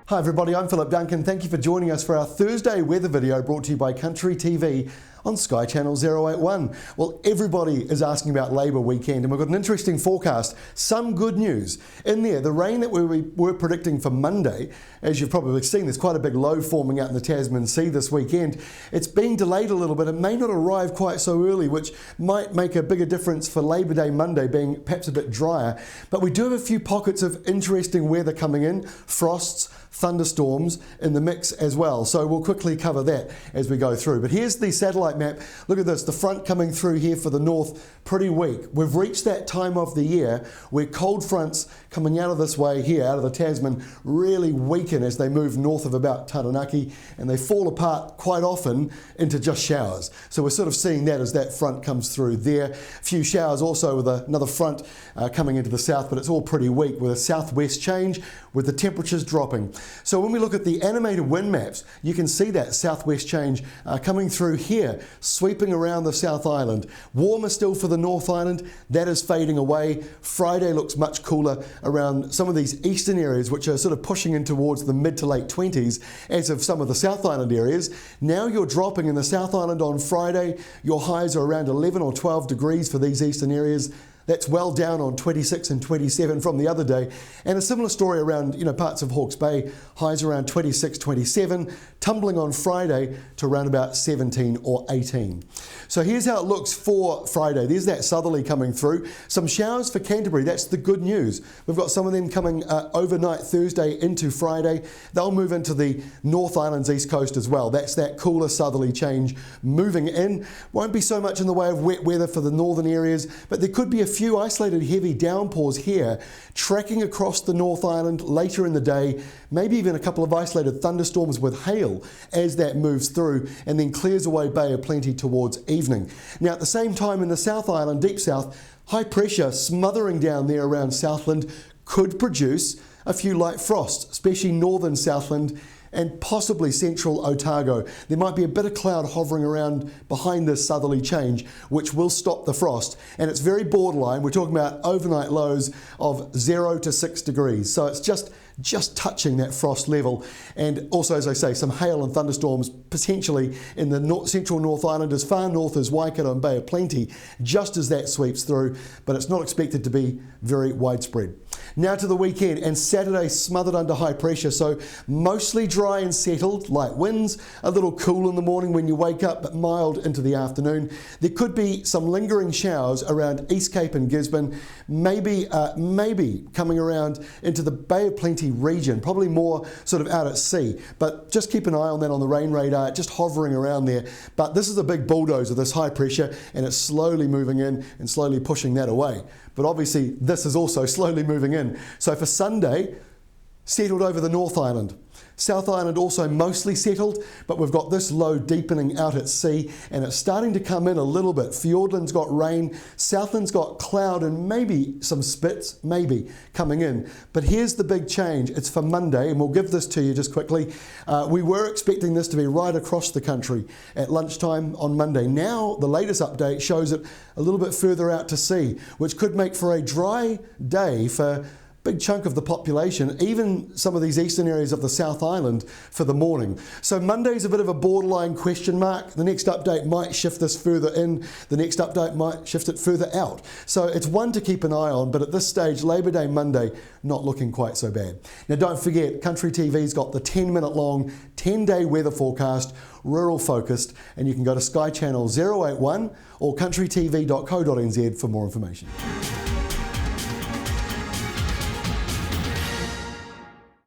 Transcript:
Hi everybody, I'm Philip Duncan. Thank you for joining us for our Thursday weather video brought to you by Country TV on Sky Channel 081. Well, everybody is asking about Labour weekend and we've got an interesting forecast. Some good news in there. The rain that we were predicting for Monday, as you've probably seen, there's quite a big low forming out in the Tasman Sea this weekend. It's been delayed a little bit. It may not arrive quite so early, which might make a bigger difference for Labour Day Monday being perhaps a bit drier. But we do have a few pockets of interesting weather coming in. Frosts, thunderstorms in the mix as well. So we'll quickly cover that as we go through. But here's the satellite map. Look at this, the front coming through here for the north, pretty weak. We've reached that time of the year where cold fronts coming out of this way here, out of the Tasman, really weaken as they move north of about Taranaki, and they fall apart quite often into just showers. So we're sort of seeing that as that front comes through there. A few showers also with another front coming into the south, but it's all pretty weak with a southwest change with the temperatures dropping. So when we look at the animated wind maps, you can see that southwest change coming through here, sweeping around the South Island. Warmer still for the North Island, that is fading away. Friday looks much cooler around some of these eastern areas, which are sort of pushing in towards the mid to late 20s, as of some of the South Island areas. Now you're dropping in the South Island on Friday. Your highs are around 11 or 12 degrees for these eastern areas. That's well down on 26 and 27 from the other day. And a similar story around, parts of Hawke's Bay, highs around 26, 27, tumbling on Friday to around about 17 or 18. So here's how it looks for Friday. There's that southerly coming through. Some showers for Canterbury, that's the good news. We've got some of them coming overnight Thursday into Friday. They'll move into the North Island's east coast as well. That's that cooler southerly change moving in. Won't be so much in the way of wet weather for the northern areas, but there could be a few isolated heavy downpours here tracking across the North Island later in the day, maybe even a couple of isolated thunderstorms with hail as that moves through and then clears away Bay of Plenty towards evening. Now at the same time in the South Island, deep south, high pressure smothering down there around Southland could produce a few light frosts, especially northern Southland and possibly central Otago. There might be a bit of cloud hovering around behind this southerly change, which will stop the frost. And it's very borderline. We're talking about overnight lows of 0 to 6 degrees. So it's just touching that frost level. And also, as I say, some hail and thunderstorms potentially in the central North Island as far north as Waikato and Bay of Plenty, just as that sweeps through, but it's not expected to be very widespread. Now to the weekend, and Saturday smothered under high pressure, so mostly dry and settled, light winds, a little cool in the morning when you wake up, but mild into the afternoon. There could be some lingering showers around East Cape and Gisborne, maybe coming around into the Bay of Plenty region, probably more sort of out at sea, but just keep an eye on that on the rain radar, just hovering around there. But this is a big bulldozer, this high pressure, and it's slowly moving in and slowly pushing that away. But obviously this is also slowly moving in. So for Sunday, settled over the North Island. South Island also mostly settled, but we've got this low deepening out at sea and it's starting to come in a little bit. Fiordland's got rain, Southland's got cloud and maybe some spits, maybe, coming in. But here's the big change. It's for Monday and we'll give this to you just quickly. We were expecting this to be right across the country at lunchtime on Monday. Now the latest update shows it a little bit further out to sea, which could make for a dry day for big chunk of the population, even some of these eastern areas of the South Island for the morning. So Monday's a bit of a borderline question mark. The next update might shift this further in. The next update might shift it further out. So it's one to keep an eye on, but at this stage, Labour Day Monday, not looking quite so bad. Now don't forget, Country TV's got the 10-minute long, 10-day weather forecast, rural focused, and you can go to Sky Channel 081 or countrytv.co.nz for more information.